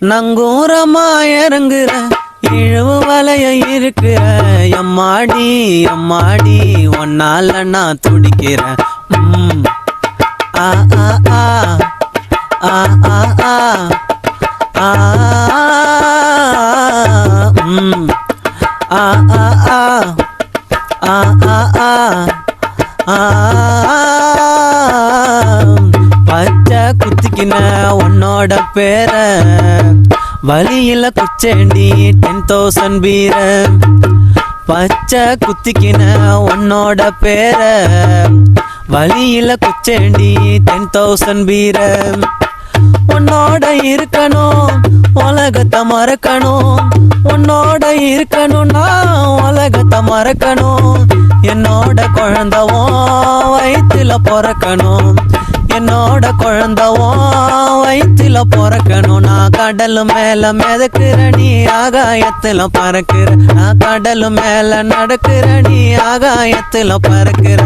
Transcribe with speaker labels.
Speaker 1: நங்கூரமா இறங்குற இழுவு வலைய இருக்கிற எம்மாடி எம்மாடி ஒன்னால நான் துடிக்கிறேன். ஆ ஆ ஆ ஆ ஆ ஆ ஆ ஆ ஆ ஆ ஆ ஆ பச்சை குத்திக்கின உன்னோட பேர வலியில குச்சேண்டி 10,000 பீர. பச்சை குத்திக்கின உன்னோட பேர வலியில குச்சேண்டி 10,000 பீர. உன்னோட இருக்கணும் உலகத்தை மறக்கணும், உன்னோட இருக்கணும்னா உலகத்தை மறக்கணும். என்னோட குழந்தவோ வயிற்றுல பிறக்கணும், என்னோட குழந்தவோ வயிற்றுல பிறக்கணும். நான் கடல் மேல மிதக்கிற நீ ஆகாயத்துல பறக்கிற, நான் கடல் மேல நடக்கிற நீ ஆகாயத்துல பறக்கிற.